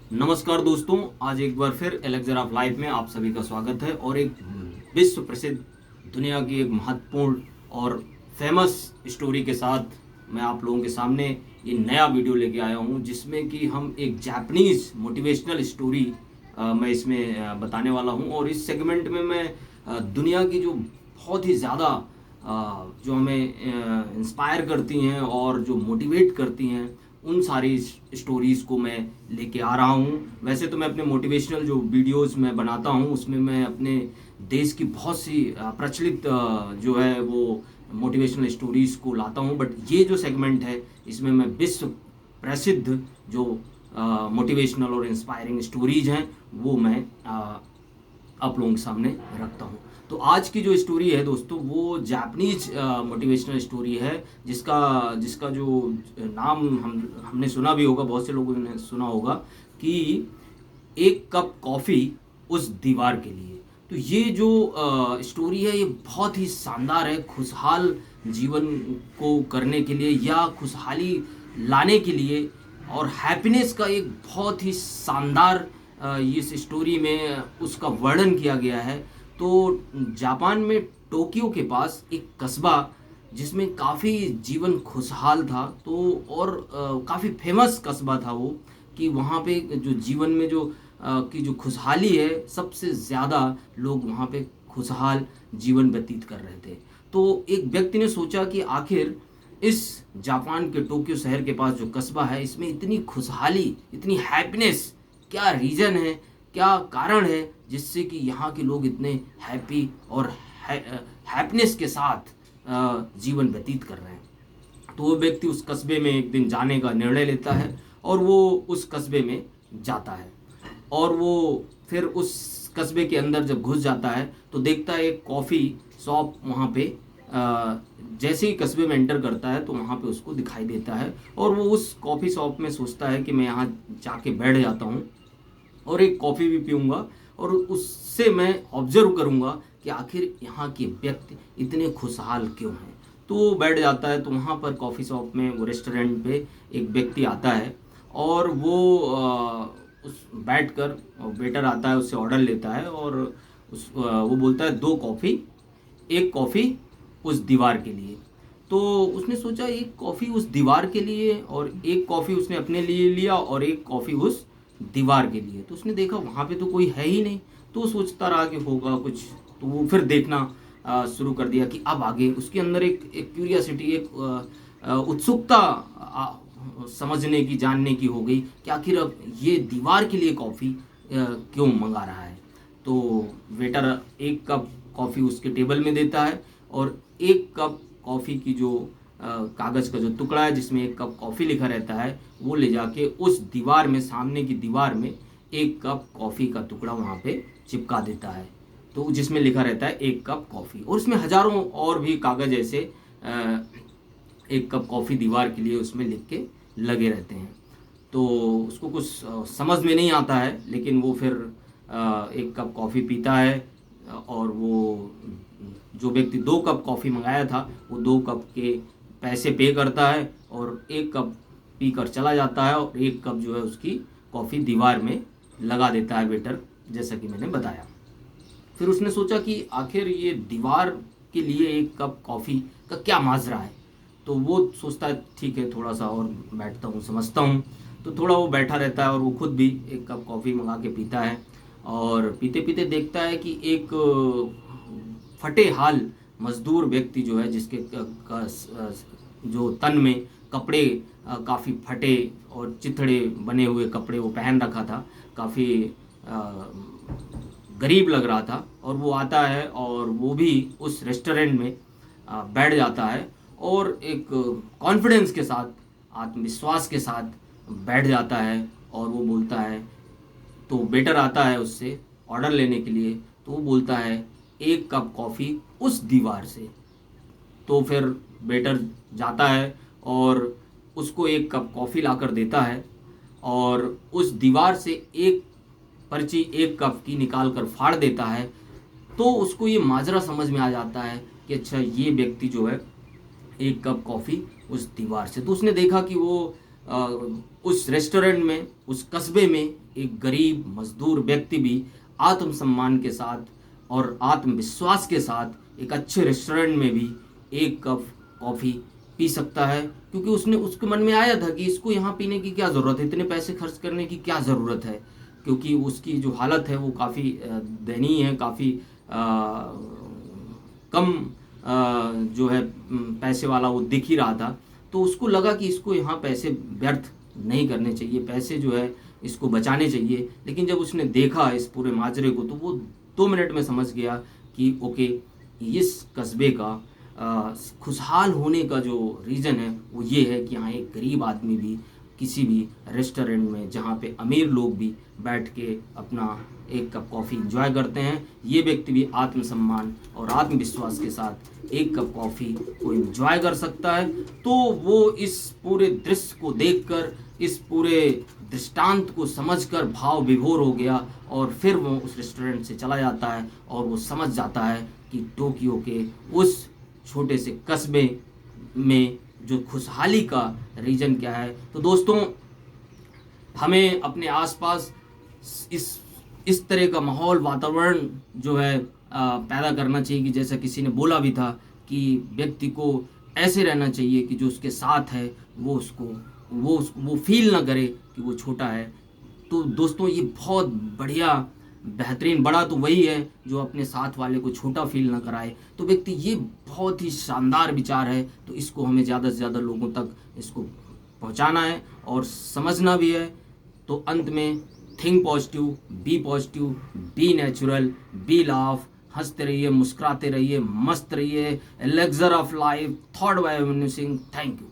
नमस्कार दोस्तों, आज एक बार फिर एलेक्जर ऑफ लाइफ में आप सभी का स्वागत है। और एक विश्व प्रसिद्ध दुनिया की एक महत्वपूर्ण और फेमस स्टोरी के साथ मैं आप लोगों के सामने ये नया वीडियो लेके आया हूँ, जिसमें कि हम एक जापानीज मोटिवेशनल स्टोरी मैं इसमें बताने वाला हूँ। और इस सेगमेंट में मैं दुनिया की जो बहुत ही ज़्यादा जो हमें इंस्पायर करती हैं और जो मोटिवेट करती हैं, उन सारी स्टोरीज़ को मैं लेके आ रहा हूँ। वैसे तो मैं अपने मोटिवेशनल जो वीडियोस मैं बनाता हूँ उसमें मैं अपने देश की बहुत सी प्रचलित जो है वो मोटिवेशनल स्टोरीज़ को लाता हूँ, बट ये जो सेगमेंट है इसमें मैं विश्व प्रसिद्ध जो मोटिवेशनल और इंस्पायरिंग स्टोरीज हैं वो मैं आप लोगों के सामने रखता हूँ। तो आज की जो स्टोरी है दोस्तों, वो जापानीज मोटिवेशनल स्टोरी है, जिसका जिसका जो नाम हमने सुना भी होगा, बहुत से लोगों ने सुना होगा कि एक कप कॉफ़ी उस दीवार के लिए। तो ये जो स्टोरी है ये बहुत ही शानदार है, खुशहाल जीवन को करने के लिए या खुशहाली लाने के लिए और हैप्पीनेस का एक बहुत ही शानदार इस स्टोरी में उसका वर्णन किया गया है। तो जापान में टोक्यो के पास एक कस्बा जिसमें काफ़ी जीवन खुशहाल था, तो और काफ़ी फेमस कस्बा था वो, कि वहाँ पे जो जीवन में जो की जो खुशहाली है, सबसे ज़्यादा लोग वहाँ पे खुशहाल जीवन व्यतीत कर रहे थे। तो एक व्यक्ति ने सोचा कि आखिर इस जापान के टोक्यो शहर के पास जो कस्बा है, इसमें इतनी खुशहाली, इतनी हैप्पीनेस, क्या रीज़न है, क्या कारण है जिससे कि यहाँ के लोग इतने हैप्पी और हैप्पीनेस के साथ जीवन व्यतीत कर रहे हैं। तो वो व्यक्ति उस कस्बे में एक दिन जाने का निर्णय लेता है और वो उस कस्बे में जाता है। और वो फिर उस कस्बे के अंदर जब घुस जाता है तो देखता है एक कॉफ़ी शॉप वहाँ पे जैसे ही कस्बे में एंटर करता है तो वहाँ पे उसको दिखाई देता है। और वो उस कॉफ़ी शॉप में सोचता है कि मैं यहाँ जाके बैठ जाता हूँ और एक कॉफ़ी भी पीऊँगा और उससे मैं ऑब्जर्व करूँगा कि आखिर यहाँ के व्यक्ति इतने खुशहाल क्यों हैं। तो वो बैठ जाता है। तो वहाँ पर कॉफ़ी शॉप में, वो रेस्टोरेंट पे एक व्यक्ति आता है और वो उस बैठकर वेटर आता है, उससे ऑर्डर लेता है और वो बोलता है 2 कॉफ़ी, एक कॉफ़ी उस दीवार के लिए। तो उसने सोचा एक कॉफ़ी उस दीवार के लिए, और एक कॉफ़ी उसने अपने लिए लिया और एक कॉफ़ी उस दीवार के लिए। तो उसने देखा वहाँ पे तो कोई है ही नहीं, तो वो सोचता रहा कि होगा कुछ। तो वो फिर देखना शुरू कर दिया कि अब आगे उसके अंदर एक क्यूरियासिटी, एक उत्सुकता समझने की, जानने की हो गई कि आखिर अब ये दीवार के लिए कॉफ़ी क्यों मंगा रहा है। तो वेटर एक कप कॉफ़ी उसके टेबल में देता है और एक कप कॉफ़ी की जो कागज़ का जो टुकड़ा है जिसमें एक कप कॉफ़ी लिखा रहता है, वो ले जाके उस दीवार में, सामने की दीवार में एक कप कॉफ़ी का टुकड़ा वहाँ पे चिपका देता है, तो जिसमें लिखा रहता है एक कप कॉफ़ी। और उसमें हज़ारों और भी कागज़ ऐसे एक कप कॉफ़ी दीवार के लिए उसमें लिख के लगे रहते हैं। तो उसको कुछ समझ में नहीं आता है, लेकिन वो फिर एक कप कॉफ़ी पीता है। और वो जो व्यक्ति 2 कप कॉफ़ी मंगाया था वो 2 कप के पैसे पे करता है और एक कप पीकर चला जाता है और एक कप जो है उसकी कॉफ़ी दीवार में लगा देता है वेटर, जैसा कि मैंने बताया। फिर उसने सोचा कि आखिर ये दीवार के लिए एक कप कॉफ़ी का क्या माजरा है। तो वो सोचता है ठीक है, थोड़ा सा और बैठता हूँ, समझता हूँ। तो थोड़ा वो बैठा रहता है और वो खुद भी एक कप कॉफ़ी मंगा के पीता है। और पीते पीते देखता है कि एक फटे हाल मजदूर व्यक्ति जो है, जिसके जो तन में कपड़े काफ़ी फटे और चिथड़े बने हुए कपड़े वो पहन रखा था, काफ़ी गरीब लग रहा था। और वो आता है और वो भी उस रेस्टोरेंट में बैठ जाता है और एक कॉन्फिडेंस के साथ, आत्मविश्वास के साथ बैठ जाता है। और वो बोलता है, तो वेटर आता है उससे ऑर्डर लेने के लिए, तो वो बोलता है एक कप कॉफ़ी उस दीवार से। तो फिर वेटर जाता है और उसको एक कप कॉफ़ी लाकर देता है और उस दीवार से एक पर्ची एक कप की निकाल कर फाड़ देता है। तो उसको ये माजरा समझ में आ जाता है कि अच्छा, ये व्यक्ति जो है एक कप कॉफ़ी उस दीवार से। तो उसने देखा कि वो उस रेस्टोरेंट में, उस कस्बे में एक गरीब मजदूर व्यक्ति भी आत्मसम्मान के साथ और आत्मविश्वास के साथ एक अच्छे रेस्टोरेंट में भी एक कप कॉफ़ी पी सकता है, क्योंकि उसके मन में आया था कि इसको यहाँ पीने की क्या ज़रूरत है, इतने पैसे खर्च करने की क्या ज़रूरत है, क्योंकि उसकी जो हालत है वो काफ़ी दयनीय है, काफ़ी कम जो है पैसे वाला वो दिख ही रहा था। तो उसको लगा कि इसको यहाँ पैसे व्यर्थ नहीं करने चाहिए, पैसे जो है इसको बचाने चाहिए। लेकिन जब उसने देखा इस पूरे माजरे को तो वो 2 मिनट में समझ गया कि ओके, इस कस्बे का खुशहाल होने का जो रीज़न है वो ये है कि यहाँ एक गरीब आदमी भी किसी भी रेस्टोरेंट में, जहाँ पे अमीर लोग भी बैठ के अपना एक कप कॉफ़ी इंजॉय करते हैं, ये व्यक्ति भी आत्मसम्मान और आत्मविश्वास के साथ एक कप कॉफ़ी को इंजॉय कर सकता है। तो वो इस पूरे दृश्य को देखकर, इस पूरे दृष्टांत को समझकर भाव विभोर हो गया और फिर वो उस रेस्टोरेंट से चला जाता है और वो समझ जाता है कि टोक्यो के उस छोटे से कस्बे में जो खुशहाली का रीजन क्या है। तो दोस्तों, हमें अपने आसपास इस तरह का माहौल, वातावरण जो है पैदा करना चाहिए कि जैसा किसी ने बोला भी था कि व्यक्ति को ऐसे रहना चाहिए कि जो उसके साथ है वो फील ना करे कि वो छोटा है। तो दोस्तों, ये बहुत बढ़िया बेहतरीन, बड़ा तो वही है जो अपने साथ वाले को छोटा फील ना कराए। तो व्यक्ति, ये बहुत ही शानदार विचार है। तो इसको हमें ज़्यादा से ज़्यादा लोगों तक इसको पहुंचाना है और समझना भी है। तो अंत में, think positive, be natural, be laugh, हंसते रहिए, मुस्कुराते रहिए, मस्त रहिए। Elixir of life, thought by Singh. Thank you.